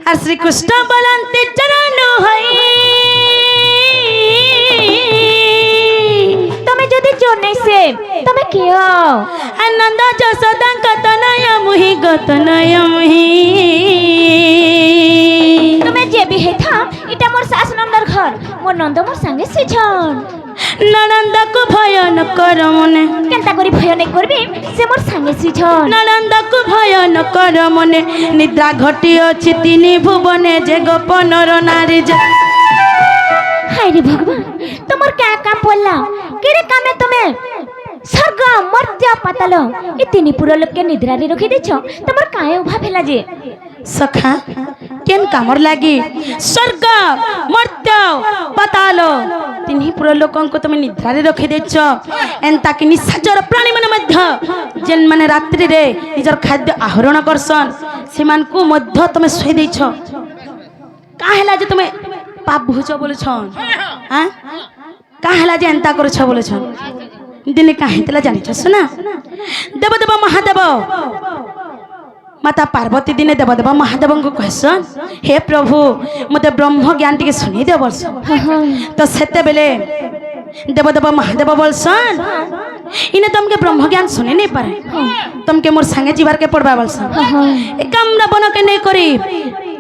আর শ্রীকৃষ্ণ বলন্তে চরণ হই তুমি যদি চোর নাই সে তুমি কি হও আনন্দ যশোদাঙ্ক তনয় মুহি গতনয় মুহি তুমি যে বি হেথা এটা মোর শাশ নন্দর ঘর মোর নন্দ মোর সঙ্গে সিছন ননন্দকু ভয় ন কর মনে কেনতা করি ভয় নাই করবি সে মোর সঙ্গে সিছন ননন্দকু ভয় ন কর মনে নিদ্রা ঘটি অছি তিনি ভুবনে যে গোপনর নারী হায় রে ভগবান তোমার কে কাম পড়লা কেরে কামে তুমি স্বর্গ মর্ত্য পাতাল এই তিন পুরো লোককে নিদ্রারে রখি দিছ তোমার কায়ে উভা ফেলা যে সখা কেন কামর লাগি স্বর্গ মর্ত্য পাতাল তিনি পুরো লোকଙ୍କୁ তুমি নিদ্রারে রখি দেছ এন্তা কি নিশাচর প্রাণী মানে মধ্য যেন মানে রাত্রি রে নিজর খাদ্য আহরণ করছন সেমানকু মধ্য তুমি শুই দেছ কা হেলা যে তুমি পাপ ভুজ বলেছ হ্যাঁ কা হেলা যে এন্তা করছ বলেছ দিনে কা হেতলা জানিছ শোনা দেবদেব মহাদেব माता पार्वती दिने देवदेव महादेव को कहसन हे प्रभु मते ब्रह्म ज्ञान टिके सुनी दे बोलस तो सेते बेले देवदेव महादेव बोलसन इने तुमके ब्रह्म ज्ञान सुने नहीं पारे तुमके मोर संगे जीवार के पड़बा बोलसन ए कामना बन के नहीं करी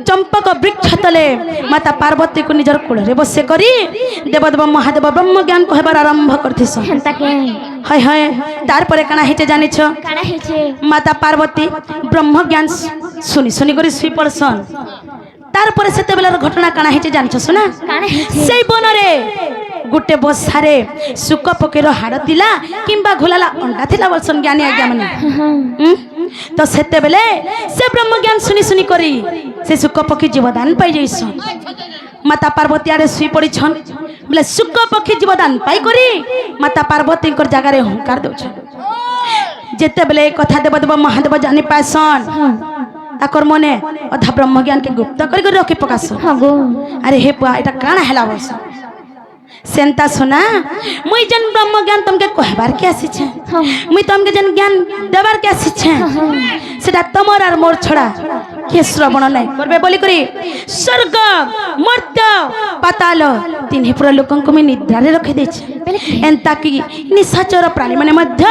चंपक वृक्ष तले माता पार्वती को निजर कूल रे बसे करी देवदेव महादेव ब्रह्म ज्ञान कहबार आरंभ करथिस हाय हाय तार परे काना हेचे जानिछ काना हेचे माता पार्वती ब्रह्म ज्ञान सुनी सुनी करी सुई पड़सन तार परे सेते बेलार घटना काना हेचे जानिछ सुना काना हेचे सेई बनरे गुटे बसारे सुक पकेर हाड़ थिला किंबा घोलाला अंडा थिला बोलसन ज्ञानी आज्ञा माने तो सेते बेले से ब्रह्म ज्ञान सुनी सुनी करी से सुक पक्षी जीवदान पाई जइसन माता पार्वती आरे सुई पड़ी छन बोले सुक पक्षी जीवदान पाई करी माता पार्वती कर जगह रे हुंकार दउछ जेते बेले कथा देवदेव महादेव जानि पासन ताकर मने अधा ब्रह्म ज्ञान के गुप्त करी करी रखि पकास अरे हे पुआ एटा काना हेला बस सेंता सुना मुई जन ब्रह्म ज्ञान तुमके कहबार के आसी छे मुई तुमके जन ज्ञान देबार के आसी छे सेटा तमर आर मोर छड़ा के श्रवण नै करबे बोली करी स्वर्ग मर्त्य पाताल तिन्ही पुरा लोकंको मी निद्रारे रखि दे छे एंता की निशाचर प्राणी माने मध्य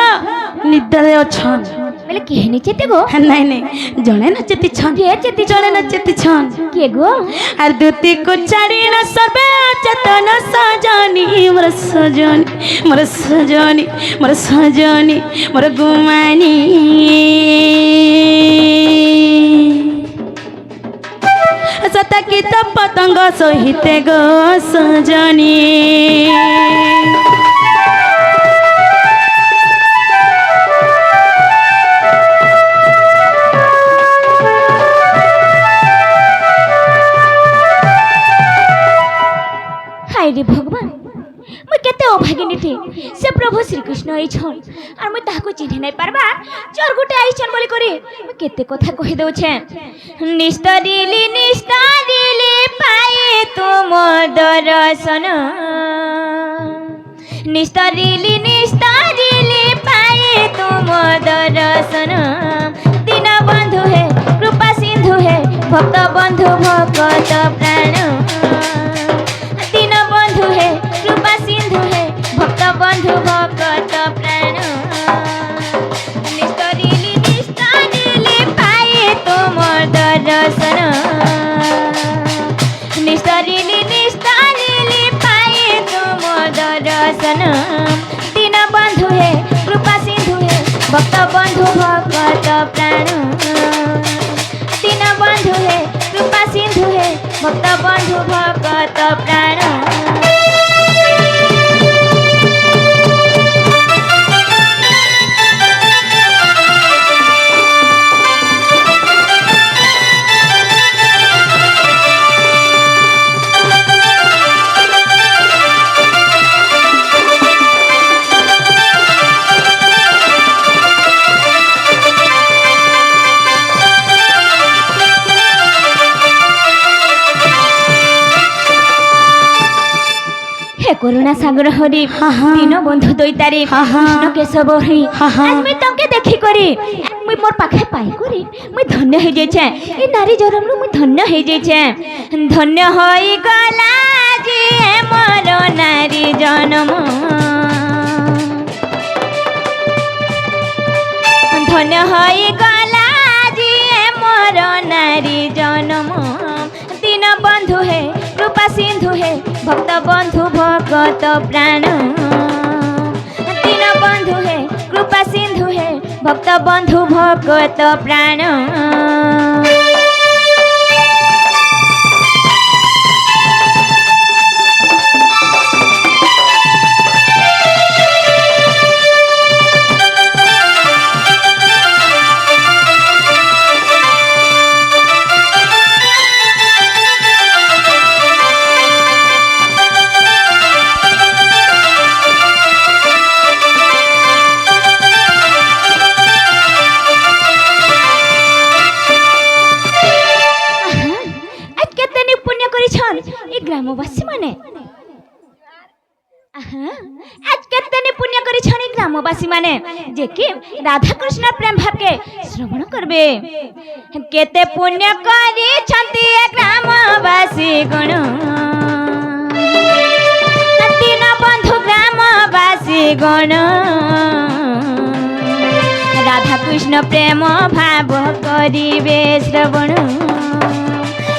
निद्रारे अछन बेले के निचेते गो नहीं नहीं जणे नचेती छन के चेती जणे नचेती छन के गो आर दूती को चारी न सर्वे चेतन सजनी मोर सजनी मोर सजनी मोर सजनी मोर गुमानी सतकित पतंग सहित गो सजनी रे भगवान मुई केते अभागिनी थी से प्रभु श्री कृष्ण आई छन और मुई ताको चिन्ह नै पारबा चोर गुटे आई छन बोली करी मुई केते कथा कहि दउ छे निष्ठा दिली पाए तुम दर्शन निष्ठा दिली पाए तुम दर्शन दीन बंधु है कृपा सिंधु है भक्त बंधु भक्त प्राण कृपा सिंधु है भक्त बंधु भक्त प्राण निष्ठा दिली पाए तुम दर्शन निष्ठा दिली पाए तुम दर्शन दीन बंधु है कृपा सिंधु है भक्त बंधु भक्त प्राण दीन बंधु है कृपा सिंधु है भक्त बंधु भक्त प्राण करुणा सागर हरि दीन बंधु दैतारी कृष्ण केशव हरि आज मैं तुमके देखी करी मुई मोर पाखे पाई करी मुई धन्य हो जाय छे ए नारी जन्म रु मुई धन्य हो जाय छे धन्य होई गला जी मोर नारी जन्म धन्य होई गला जी मोर नारी जन्म दीन बंधु है कृपा सिंधु है भक्त बंधु भगत प्राण दीन बंधु है कृपा सिंधु है भक्त बंधु भगत प्राण ग्रामवासी माने आज केतने पुण्य करी छनी ग्रामवासी माने जे कि राधा कृष्ण प्रेम भाव के श्रवण करबे केते पुण्य करी छंती ग्रामवासी गण दीन बंधु ग्रामवासी गण राधा कृष्ण प्रेम भाव करिबे श्रवण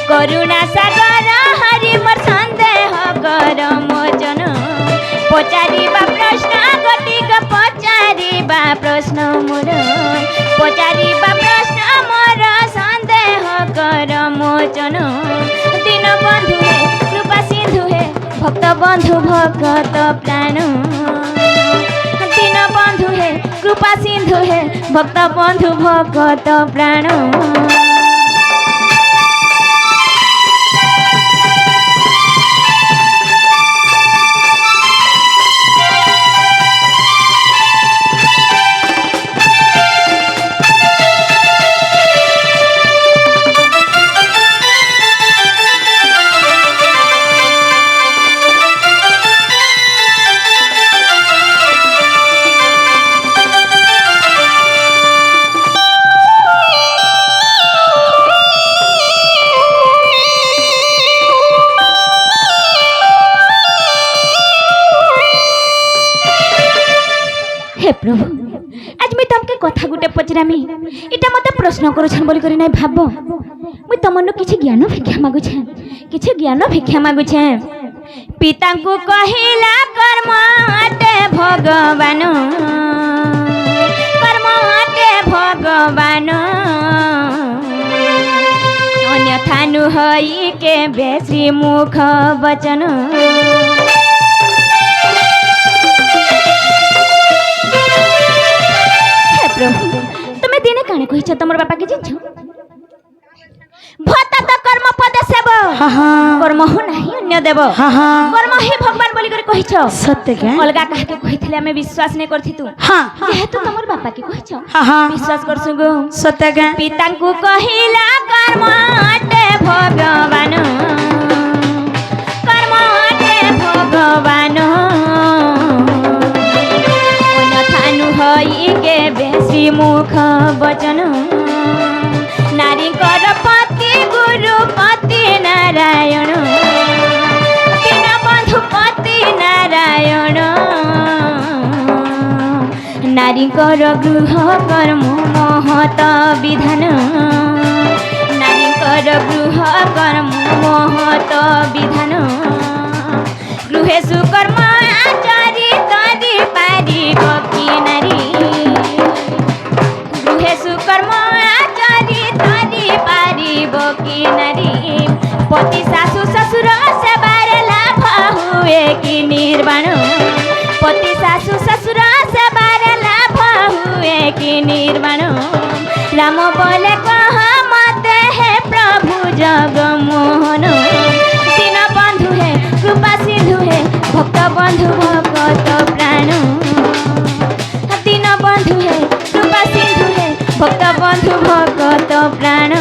करुणा सागर हरि मोर संदेह कर मोचन पचारिबा प्रश्न गतिक पचारिबा प्रश्न मोर पचारिबा प्रश्न मोर संदेह कर मोचन दीन बंधु है कृपा सिंधु है भक्त बंधु भगत प्राण दीन बंधु है कृपा सिंधु है भक्त बंधु भगत प्राण प्रभु आज मैं तुमके कथा गुटे पचरामी इटा मते प्रश्न करूछन बोली करी नै भाबो मैं तमनु किछि ज्ञान भिक्षा मागु छे किछि ज्ञान भिक्षा मागु छे पिता को कहिला कर्म आटे भगवान कर्म आटे भगवान अन्यथा नु हई के बेसी मुख वचन तुम्हें दिने काने कहिछ तमर बापा के जिंछ भता तो कर्म पद सेव कर्म हो नहीं अन्य देव कर्म ही भगवान बोली कर कहिछ सत्य के अलगा कह के कहिथिले हमें विश्वास नहीं करथि तू जेहेतु तमर बापा के कहिछ विश्वास करसु गो सत्य के पिता को कहिला कर्म आटे भगवान कर्म आटे भगवान हई के बेसी मुख वचन नारी कर पति गुरु पति नारायण दीन बंधु पति नारायण नारी कर गृह कर्म महत विधान नारी कर गृह कर्म महत विधान गृहे सुकर्म आचरी तरी पारिब कि नारी गृहे सुकर्म आचरी तरी पारिब कि नारी पति सासु ससुर सेवार लाभ हुए कि निर्वाण पति सासु ससुर सेवार लाभ हुए कि निर्वाण राम बोले कह मते है प्रभु जगमोहन दीन बंधु है कृपा सिंधु है भक्त बंधु भगत प्राण दीन बंधु है कृपा सिंधु है भक्त बंधु भगत प्राण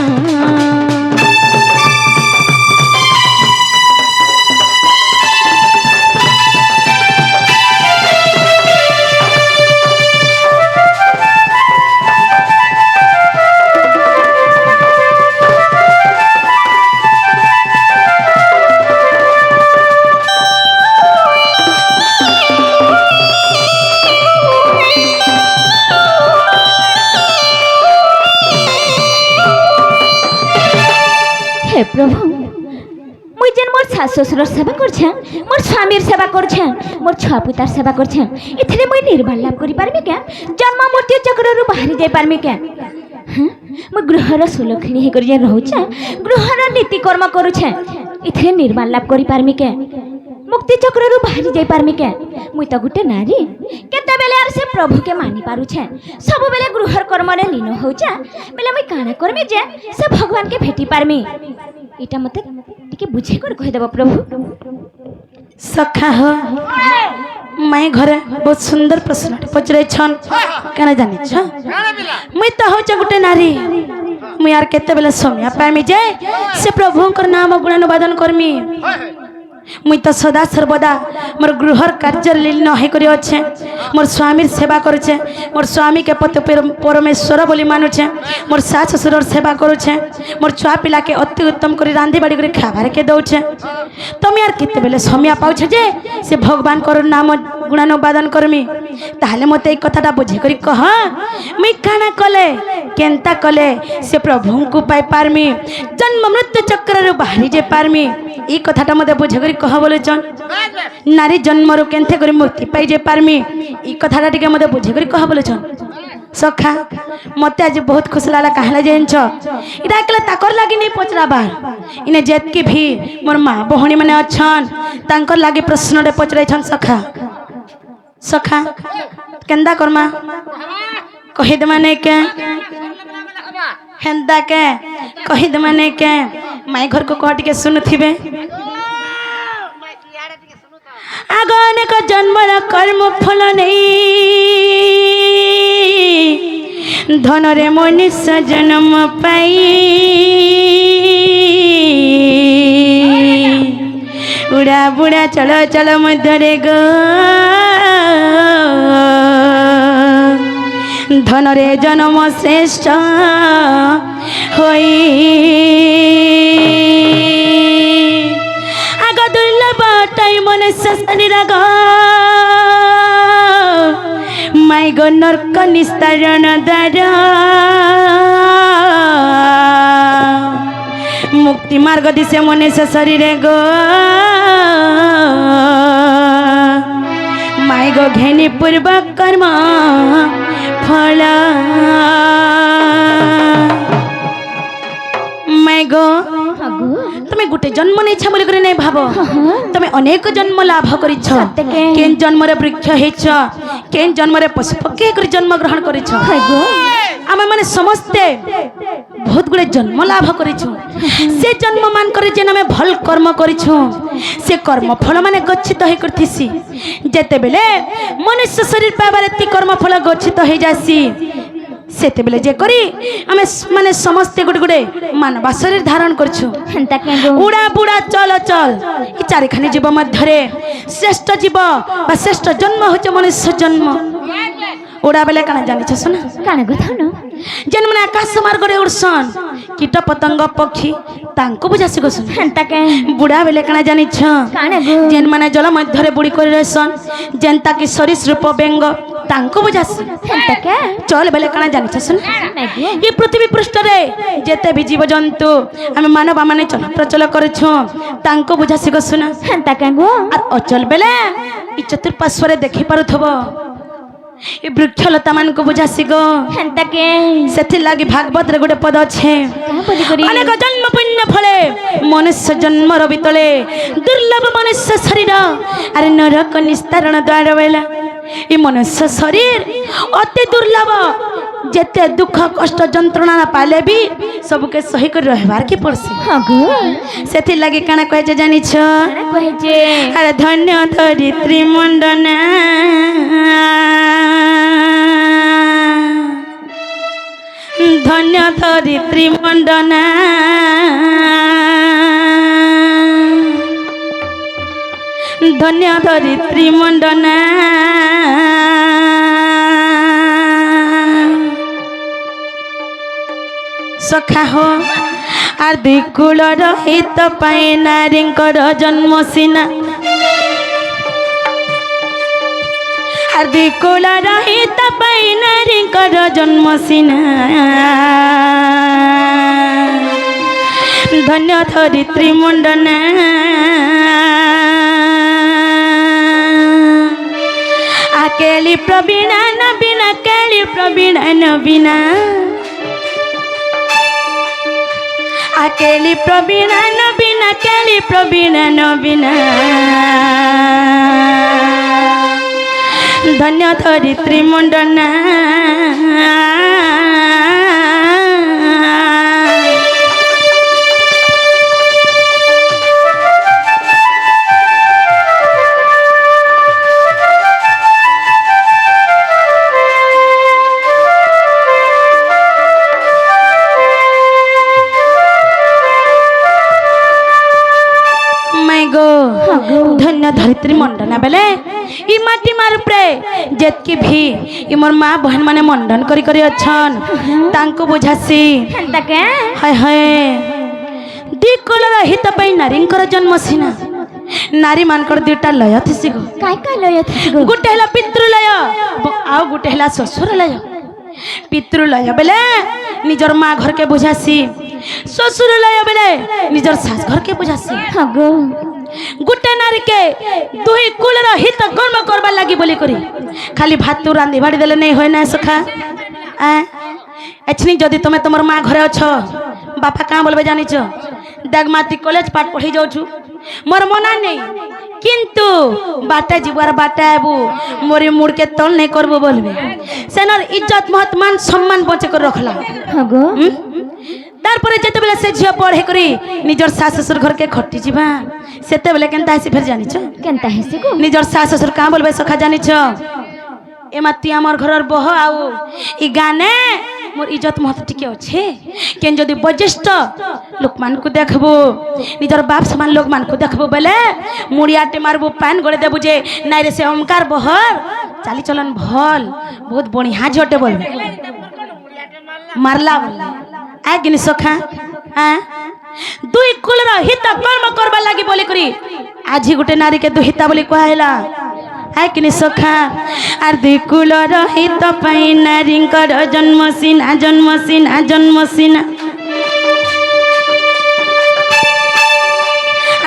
हे प्रभु मुई जेन मोर सास ससुर सेवा करछे मोर स्वामीर सेवा करछे मोर छुआ पुतार सेवा करछे इथरे मुई निर्वाण लाभ करि पारबी के जन्म मृत्यु चक्ररु बाहरी जाई पारबी के मुई गृहर सुलक्षणी हे कर जे रहउछे गृहर नीति कर्म करूछे इथरे निर्वाण लाभ करि पारबी के मुक्ति चक्ररु बाहरी जाई पारबी के मुई त गुटे नारी केते बेले आर से प्रभु के मानि पारुछे सब बेले गृहर कर्म रे लीन होउछे बेले मुई काना करमी जे से भगवान के भेटी पारमी एटा मते टिके बुझे कर कहि देबो प्रभु सखा हो माई घरे बहुत सुंदर प्रश्न पचरे छन केना जानि छ मुई त हो छ गुटे नारी मुई यार केते बेले समय पाइमी जे से प्रभुंकर नाम गुणानुवादन करमी मुई तो सदा सर्वदा मोर गृहर कार्य लीन है करी अच्छे मोर स्वामी सेवा करुचे मोर स्वामी के पति परमेश्वर बोली मानुचे मोर सास ससुर सेवा करुचे मोर छुआ पिला के अति उत्तम करी रांधि बाड़ी कर खाबार के दौचे तुम यार केते बेले समय पाउछ जे से भगवान कर नाम गुणानुवादन करमी ताहले मते एक कथाटा बुझे करी कह मुई काना कले केनता कले से प्रभु को पाई पारमी जन्म मृत्यु चक्र रे बाहरी जे पारमी ई कथाटा मते बुझे करी कह बोले चन नारी जन्म रो केनते करी मुक्ति पाई जे पारमी ई कथाटा टिके मते बुझे करी कह बोले चन सखा मते आज बहुत खुश लागला कहला जेंछ इटा एकला ताकर लागी नहीं पचरा बार इने जेत के भी मोर मां बहणी माने अछन तांकर लागी प्रश्न रे पचराई छन सखा सखा केंदा करमा कहि दे माने के हेंदा के कहि दे माने के माई घर को कह टिके सुनथिबे आगने का जन्म कर्म फल नहीं धन रे मनुष्य जन्म पाई उड़ा बुड़ा चलो चलो मध्य गो धन रे जन्म श्रेष्ठ होई आग दुर्लभ टाइम मनुष्य शरीर ग माई गो नर्क निस्तारण द्वार मुक्ति मार्ग दिशे मनुष्य शरीर गो माई गो घेनी पूर्वक कर्म फल माई गो तुम्हें गोटे जन्म नहीं छा बोली नहीं भाव तुम्हें अनेक जन्म लाभ करिछ केन जन्म रे वृक्ष हेछ केन जन्म रे पशु पक्षी कर जन्म ग्रहण करिछ आमे माने समस्ते बहुत गुड़े जन्म लाभ करिछ से जन्म मान करे जे नामे भल कर्म करिछ से कर्म फल माने गच्छित हे करथिसी जेते बेले मनुष्य शरीर पाबार ती कर्म फल गच्छित हे जासी सेते बेले जे करी आमे माने समस्ते गुडे गुडे मानव शरीर धारण करछु उड़ा बुड़ा चल चल ई चारिखानी जीव मध्यरे श्रेष्ठ जीव बा श्रेष्ठ जन्म होचे मनुष्य जन्म उड़ा बेले काना जानि छ सुना काना गथा न जेन माने आकाश मार्ग रे उड़सन कीट पतंग पक्षी तांको बुझासी गसन हंता के बुड़ा बेले काना जानि छ काना गो जेन माने जल मध्यरे बुड़ी कर रहसन जेनता की सरीसृप बेंग तांको बुझासी हंता के चल बेले काना जानि छ सुना ये पृथ्वी पृष्ठ रे जेते भी जीव जंतु हम मानव माने चल प्रचल करछु तांको बुझासी गसुना हंता के गो और अचल बेले ई चतुर्पार्श्व रे देखि पारुथबो ए वृक्षलता मान को बुझासी गो हंता के सेथि लागी भागवत रे गोटे पद छे पदी करी अनेक जन्म पुण्य फले मनुष्य जन्म रो बितले दुर्लभ मनुष्य शरीर अरे नरक निस्तारण द्वार वेला ए मनुष्य शरीर अति दुर्लभ जेते दुख कष्ट जंत्रणा पाले भी सबके सही कर रहबार की पड़सी हां गो सेथि लागी काना कहे जे जानि छ कहे जे अरे धन्य धरित्री मंडना धन्य धरित्री मंडना धन्य धरित्री मंडना सखा हो आर दुई कूल रहित पाए नारींकर जन्म सीना आर दुई कूल रहित पाए नारींकर जन्म सीना ধন্য ধরিত্রী মণ্ডনা আকেলি প্রবীণা নবীনা কেলি প্রবীণা নবীনা আকেলি প্রবীণা নবীনা কেলি প্রবীণা নবীনা ধন্য ধরিত্রী মণ্ডনা धन्य धरित्री मंडना बेले ई माटी मार उपरे जेतकी भी ई मोर माँ बहन माने मंडन करी करी अछन तांको बुझासी ताके हाय हाय दी कोलर हित पई नारींकर जन्म सिना नारी मानकर दुटा लय थिसी गो काय लय थिसी गो गुटे हला पितृलय आउ गुटे हला ससुरलय पितृलय बेले निजर माँ घर के बुझासी ससुरलय बेले निजर सास घर के बुझासी हगो गुटे नारी के दुही कुलर हित कर्म करबा लगी बोली करी खाली भात रांधी बाड़ी देले नहीं होय ना सखा एछनी जदि तुम तुमर माँ घरे अछ बापा कहाँ बोलबे जानिछ देख माती कॉलेज पाठ पढ़ी जाऊछु मोर मना नहीं किंतु बाटा जीवार बाटा आबू मोरी मुड़ के तल नहीं करबो बोलबे सेनर इज्जत महत मान सम्मान बचे कर रखला हगो तारपरे जेते बेले से झियो पढ़े करी निजर सास ससुर घर के खट्टी जीवा सेते बेले केनता हेसी फेर जानिछ केनता हेसी को निजर सास ससुर कहाँ बोलबे सखा जानिछ ए माती हमर घरर बह आउ ई गाने मोर इज्जत महत टिके अच्छे केन जदि वज्येष्ठ लोक मान को देखबो निजर बाप समान लोक मान को देखबो बेले मुड़ियाटे मारबो पान गड़े देबो जे नाइ रे से ओमकार बहर चाली चलन भल बहुत बढ़िया झटे बोलबे मारला आ गिनी सखा दुई कुलर हित कर्म करबा लागी बोली करी आजी गुटे नारी के दुहिता बोली कहला है कि सखा आर दुई कुलर हित पाई नारींकर जन्म सिना जन्म सिना जन्म सिना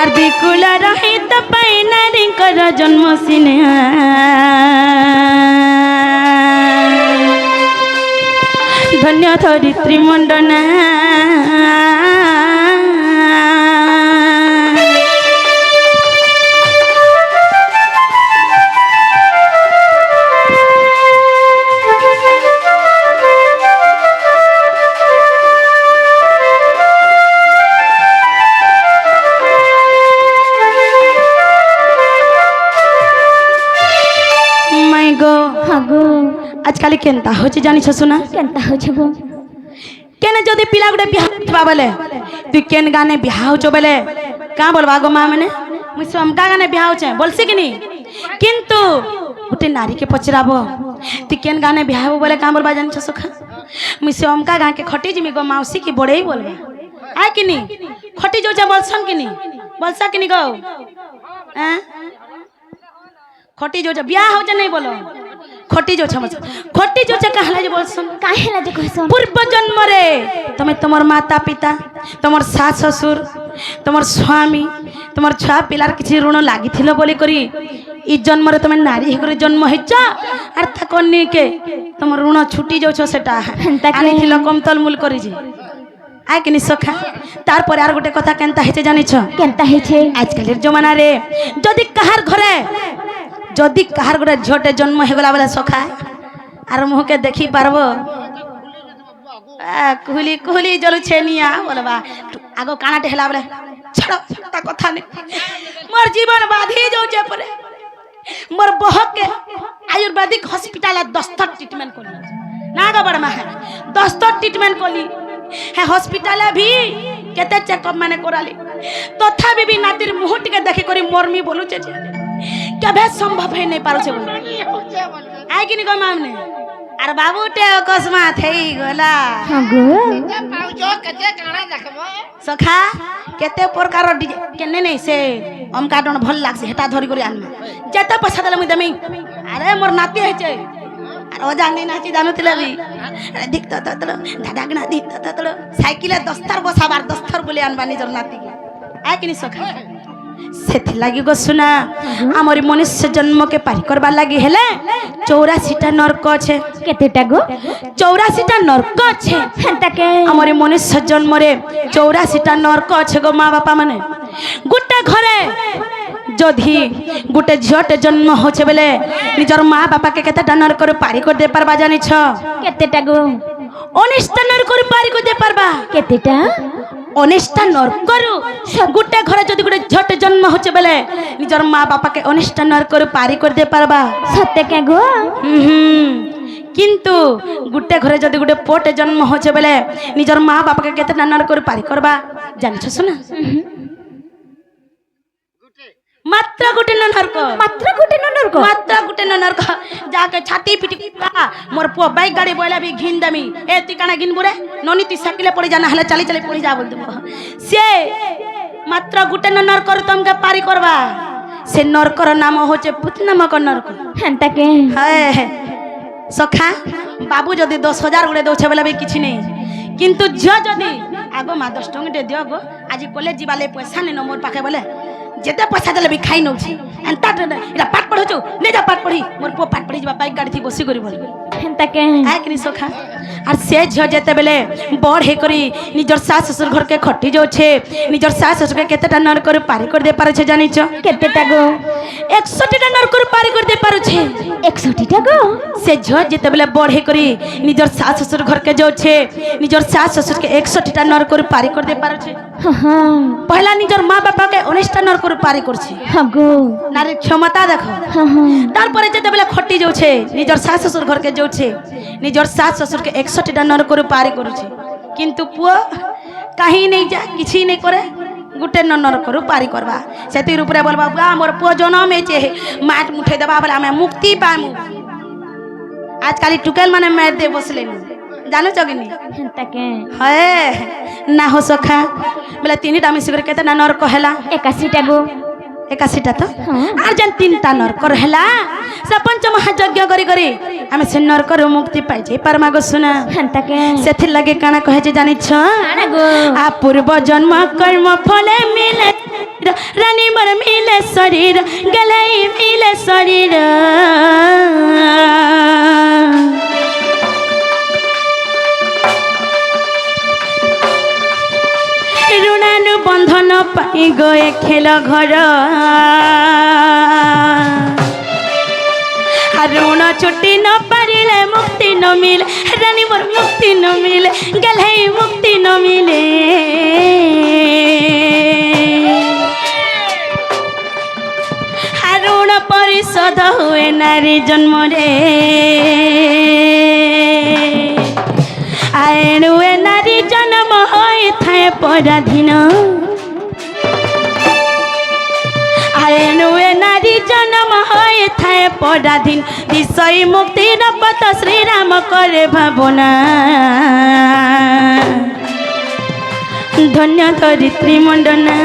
आर दुई कुलर हित पाई नारींकर जन्म सिना धन्य धरित्री मंडना आजकल केनता होचे जानी सुना केनता होचे गो केने जदि पिला गुटे बियाह थबा बेले तू केन गाने बियाह होचो बेले का बोलबा गो मां माने मुई समका गाने बियाह होचे बोलसी कि नी किंतु गुटे नारी के पचराबो तू केन गाने बियाह हो बोले का बोलबा जानी सखा मुई समका गा के खटी जिमी गो मौसी की बड़े ही बोलबे आ कि नी खटी जोचा बोलसन कि नी बोलसा कि नी गो हैं खटी जोचा बियाह होचे नहीं बोलो खटी जो छमस खटी जो कहला जे बोलसन काहेला जे कहसन पूर्व जन्म रे तमे तमर माता पिता तमर सास ससुर तमर स्वामी तमर छुआ पिलार किछि ऋण लागिथिलो बोली करी ई जन्म रे तमे नारी हेकरे जन्म हेच अर्थ कोनी के तमर ऋण छुटी जो छ सेटा आनिथिलो कमतल मूल करी जे आय कि सखा तार पर आर गोटे कथा केनता हेचे जानि छ केनता हेचे आजकल जमाना रे जदि कहार घरे जदि कहार गोटे झटे जन्म हेगला बेले सखा आर मुह के देखी पारबो कुहली कुहली जलु छेनिया बोलबा आगो कानाटे हेला बेले छड़ो ता कथा ने मोर जीवन बाधी जाउचे परे मोर बहक के आयुर्वेदिक हॉस्पिटल 10 ट्रीटमेंट कोली ना गो बड़ मां 10 ट्रीटमेंट कोली है हॉस्पिटल भी केते चेकअप माने कोराली तथापि भी नातिर मुह टिके देखि करी मोरमी बोलु छे कबे संभव है नहीं पारो छे आइ कि नी गो मामने आर बाबूटे अकस्मात हेई गला हगो पाउजो कते काना देखबो सखा केते प्रकार केने नहीं से हम काटन भल लागसे हेटा धरि करी आनमा जेते पैसा देले मुई देमी अरे मोर नाती है छे আর ও জানি নাচি জানুଥିଲେ বি দিক তো দাদা না দিক তো সাইকেলে দস্তার বসাবার দস্তার বলে আনবা নিজর নাতিকে আয় কিনি সখা ସେଥିଲାଗି ଗୋ ସୁନା ଆମରି ମନୁଷ୍ୟ ଜନ୍ମକେ ପାରି କରବା ଲାଗି ହେଲେ 84ଟା ନର୍କ ଅଛେ କେତେଟା ଗো 84ଟା ନର୍କ ଅଛେ ହେନ୍ତାକେ ଆମରି ମନୁଷ୍ୟ ଜନ୍ମରେ 84ଟା ନର୍କ ଅଛେ ଗୋ ମା ବାପା ମାନେ ଗୋଟେ ଘରେ যদি গোটে ঝিওটে জন্ম হচ্ছে বেলে নিজর মা বাপাকে কেতেটা নরকরে পারি করে দে পারবা জানিছ কেতেটা গো 19টা নরকরে পারি করে দে পারবা কেতেটা 19টা নরকরু গোটে ঘরে যদি গোটে ঝিওটে জন্ম হচ্ছে বেলে নিজর মা বাপাকে 19টা নরকরে পারি করে দে পারবা সত্যি কে গো কিন্তু গোটে ঘরে যদি গোটে পুଅଟେ জন্ম হচ্ছে বেলে নিজর মা বাপাকে কেতেটা নরকরে পারি করবা জানিছ শোনা মাত্র গোটে নরক মাত্র গোটে নরক মাত্র গোটে নরক যাকে ছাতি পিটি মোর পুଅ বাইক গাড়ি বইলা বি ঘিন দামি এ তুই কানা ঘিনবু রে ননি তুই সাইকেলে পড়ি যা না হলে চালি চালি পড়ি যা বল দেব সে মাত্র গোটে নরকর তোমকে পারি করবা সে নরকর নাম হচ্ছে পুত নামক নরক হেন্তাকে হ্যাঁ সখা বাবু যদি 10,000 গুড়ে দৌছে বলে কিছু নেই কিন্তু ঝিও যদি আগো মা 10 টঙ্কা দিও গো আজি কলেজ যাবালে পয়সা নেই মোর পাখে বলে যেতে পয়সা দেলে বি খাই নউছি এন্তা এটা পাঠ পড়ছু নে যা পাঠ পড়ি মোর পুଅ পাঠ পড়ি যা বাইক গাড়ি থি বসি করি বল হেন্তাকে আইকনি সখা আর সে ঝিও যেতে বেলে বড় হে করি নিজর শাশ শ্বশুর ঘর কে খটি যাচ্ছে নিজর শাশ শ্বশুর কে কেতেটা নর করে পারি করে দে পারছে জানিছ কেতেটা গো 100টা নর করে পারি করে দে পারছে 100টা গো সে ঝিও যেতে বেলে বড় হে করি নিজর শাশ শ্বশুর ঘর কে যাচ্ছে নিজর শাশ শ্বশুর কে 100টা নর করে পারি করে দে পারছে হ্যাঁ পহলা নিজর মা বাবা কে 19টা নর করে পারি করছে হ্যাঁ গো নারীর ক্ষমতা দেখো হ্যাঁ হ্যাঁ তারপরে যেতে বেলে খটি যাচ্ছে নিজর শাশ শ্বশুর ঘর কে যাচ্ছে নিজর শাশ শ্বশুর কে 100টা নর করে পারি করছে কিন্তু পুଅ কাহি নেই যা কিছু নেই করে গোটে নর করু পারি করবা সেতির উপরে বলবা বুয়া মোর পুଅ জনম হয়েছে মাঠ মুঠে দেবা বলে আমি মুক্তি পাইমু আজকাল টুকেল মানে মের দে বসলেন জানুছ কি নি হেন্তাকে হ্যাঁ না হো সখা বলে 3টা মিশি করে কেতে না নরক হেলা 81টা গো 81টা তো হ্যাঁ। আর যেন 3টা নরকর হেলা সে পঞ্চমহাযজ্ঞ করি করি আমি সে নরকর মুক্তি পাই যাই পারমা গো সুনা হেন্তাকে সেথির লাগে কানা কহে যে জানিছ কানা গো আ পূর্ব জন্ম কর্ম ফলে মিলে রানী মর মিলে শরীর গলাই মিলে শরীর ঋণানু বন্ধন পাই গয়ে খেল ঘর আর ঋণ ছুটি ন পারিলে মুক্তি ন মিলে রানী মোর মুক্তি ন মিলে গেলাই মুক্তি ন মিলে আর ঋণ পরিশোধ হুয়ে নারী জন্মরে আইনুয়ে নারী জন্ম হয়ে থাকে পরাধীন আইনুয়ে নারী জন্ম হয়ে থাকে পরাধীন বিষয় মুক্তির পথ শ্রীরাম করে ভাবনা ধন্য ধরিত্রী মণ্ডনা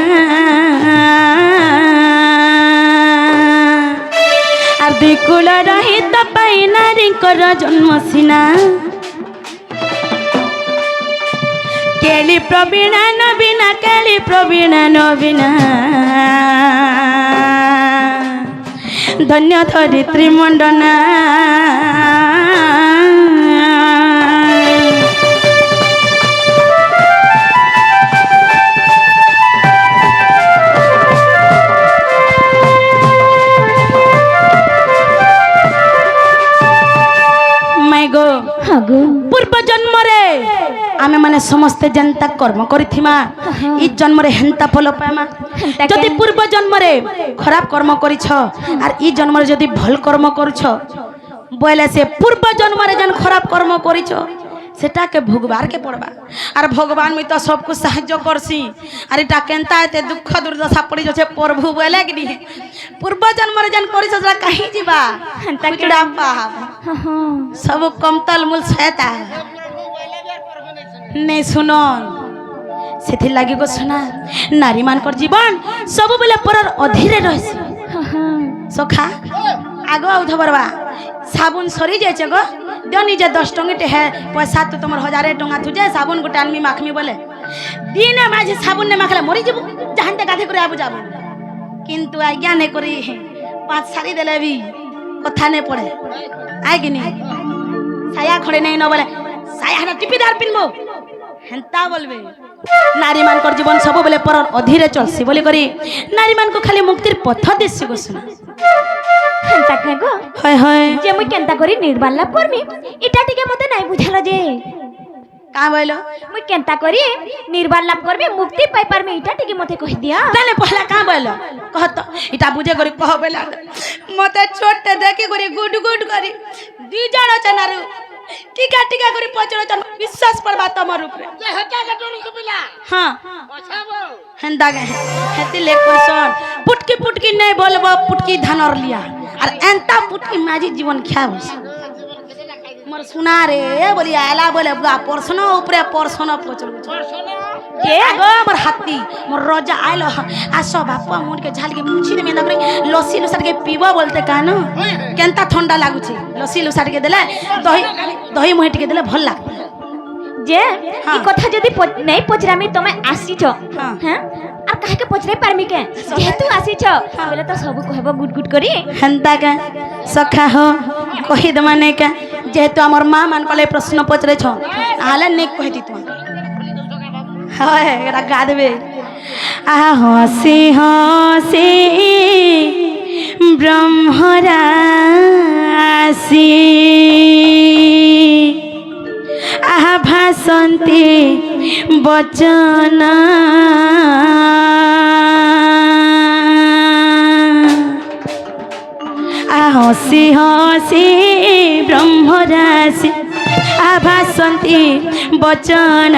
আর দুই কুল রহিত পাই নারীঙ্কর জন্ম সিনা কেলি প্রবীণা নবীনা কেলি প্রবীণা নবীনা ধন্য ধরিত্রী মণ্ডনা মাই গো হ্যাঁ গো পূর্ব জন্মরে আমি মানে সমস্ত জনতা কর্ম করিথিমা এই জন্মরে হেন্তা ফল পাইমা যদি পূর্ব জন্মরে খারাপ কর্ম করিছ আর এই জন্মরে যদি ভাল কর্ম করছ বলে সে পূর্ব জন্মরে যেন খারাপ কর্ম করিছ সেটাকে ভোগবার কে পড়বা আর ভগবান মুই তো সবকু সাহায্য করছি আর এটা কেনতা এতে দুঃখ দুর্দশা পড়ি যাচ্ছে প্রভু বলে কি পূর্ব জন্মরে যেন করিছ সেটা কাহি ଯିବା কুচড়া পাহাব সব কমতল মূল সহায়তা নেই শুনন সেথির লাগি গো শোনা নারী মানকর জীবন ସବୁବେଳେ পরর অধীরে রয়েছে সখা আগ আউথ বরবা সাবুন সরি যাইছে গো दियो निजे 10 टंगीटे है पैसा तो तुम 1000 टंगा तुझे साबुन गोटे आनमी माखमी बोले दिन माझे साबुन ने माखले मरी जीवु जहांते गाधे करे आबु जाबु किंतु आज्ञा ने करी 5 सारी देले भी कथा ने पड़े आइ कि नहीं साया खड़े नहीं न बोले साया हटा टिपिदार पिनबो हेंता बोलबे नारी मान कर जीवन सब बोले पर अधीरे चलसी बोली करी नारी मान को खाली मुक्तिर पथ देसी गो सुना हेंता के गो हाय हाय जे मुई केनता करी निर्वाण लाभ करमी इटा टिके मते नाही बुझालो जे का बोलो मुई केनता करी निर्वाण लाभ करमी मुक्ति पाई पारमी इटा टिके मते कहि दिया ताले पहला का बोलो कह तो इटा बुझे करी कह बेला मते छोटे देखि करी गुड गुड करी दी जण चनारु टीका टीका करी पचड़ चन विश्वास परबा तमर ऊपर जे हटा कटोन कपिला हां पछाबो हेंदा गे हेति ले क्वेश्चन पुटकी पुटकी नहीं बोलबो पुटकी धानर लिया और एंता पुटकी माजी जीवन खाबो मोर सुना रे बोली आला बोले बुआ परसनो ऊपर परसनो पचड़ जे आगो मोर हाथी मोर रोजा आइलो आसो बापा मुंड के झाल के मुछी दे मेंदा करे लस्सी लुसाट के पीबो बोलते कानो केनता ठंडा लागु छे लस्सी लुसाट के देले दही दही मोहे टिके देले भल लाग जे हाँ। ई कथा जदी नहीं पचरामी तमे आसी छ हाँ। हैं आ काहे के पचरे पारमी के जेतु आसी छ बोले तो सब कहबो गुड गुड करी हेंता का सखा हो कहि द माने का जेहेतु हमर मां मान कले प्रश्न पचरे छ आले ने कहि दी तू हाय एरा गा देबे आ हसी हसी ब्रह्मरासी आहा भासन्ति वचन आ हसी हसी ब्रह्मरासी आ भासन्ति वचन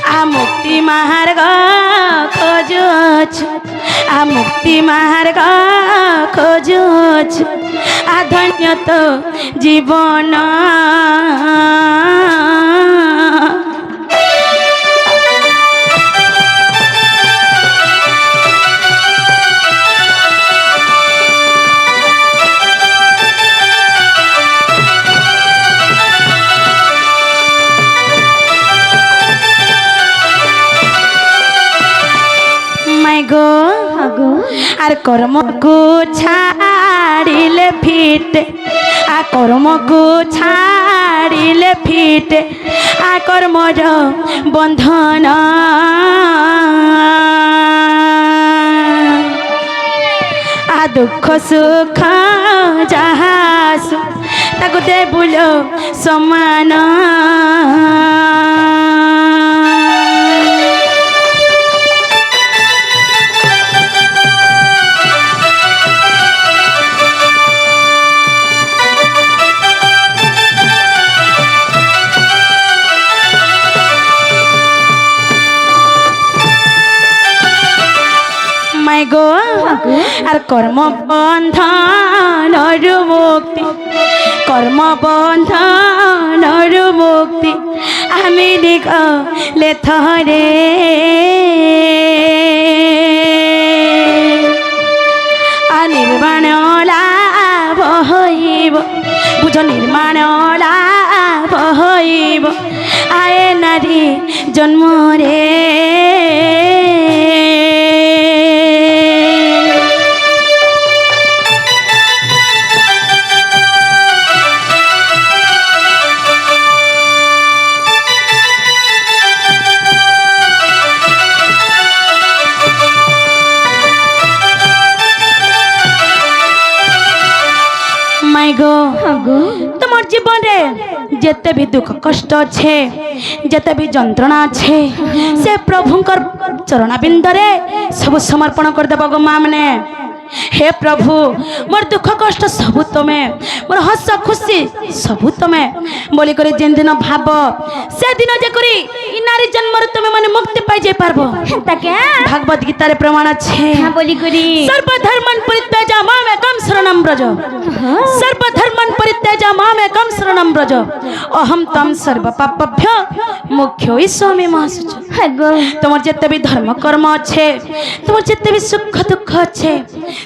आ मुक्ति मार्ग खोजुछु आ मुक्ति मार्ग खोजुछु आ धन्य तो जीवन আর কর্ম গো ছাড়িলে ফিটে আ কর্ম গো ছাড়িলে ফিটে আ কর্মর বন্ধন আ দুঃখ সুখ যাহা তাকে দেবুল সমান গো আর কর্ম বন্ধনর মুক্তি কর্ম বন্ধনর মুক্তি আমি দেখলে থরে নির্মাণ লাভ হইব বুঝ নির্মাণ লাভ হইব আয়ে নারী জন্মরে তোমার জীবনে যেতে भी दुख कष्ट अच्छे जेते भी जंत्रणा अच्छे से प्रभुंकर चरणाबिंदरे सब समर्पण कर देबो गो मां मने हे प्रभु मोर दुख कष्ट सबु तमे मोर हस खुशी सबु तमे बोली करे जेन दिन भाब से दिन जे करी ই নারী জন্মর তুমি মানে মুক্তি পাই যাই পারবো হেন্তা কে ভাগবত গীতারে প্রমাণ আছে হ্যাঁ বলি করি সর্বধর্মন পরিত্যাজ মাম একম শরণম ব্রজ সর্বধর্মন পরিত্যাজ মাম একম শরণম ব্রজ অহম তম সর্ব পাপভ্য মুখ্যই স্বামী মহাসুচ হ্যাঁ গো তোমার যেতে বি ধর্ম কর্ম আছে তোমার যেতে বি সুখ দুঃখ আছে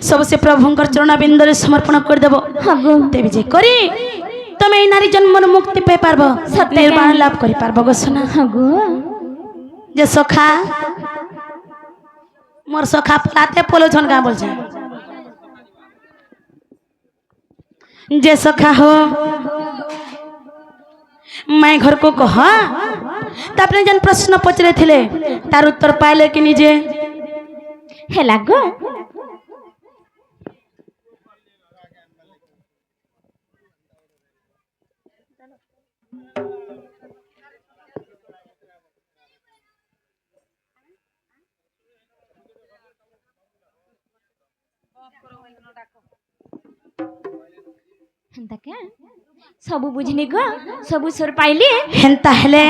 সব সে প্রভুঙ্কর চরণাবিন্দরে সমর্পণ করে দেব হ্যাঁ গো তেবে যে করি তুমি এই নারী জন্মর মুক্তি পাই পারবো সত্যি। নির্বাণ লাভ করি পারবো গো সোনা হ্যাঁ গো যে সখা মোর সখা পলাতে পলো ঝনকা বলছে যে সখা हो मैं घर को कहा तापने जन प्रश्न पचरे थिले तार उत्तर पाइले कि निजे হেলা গো হেন্তা কে সবু বুঝিনি গো সবু সর পাইলি हेन्ता हेले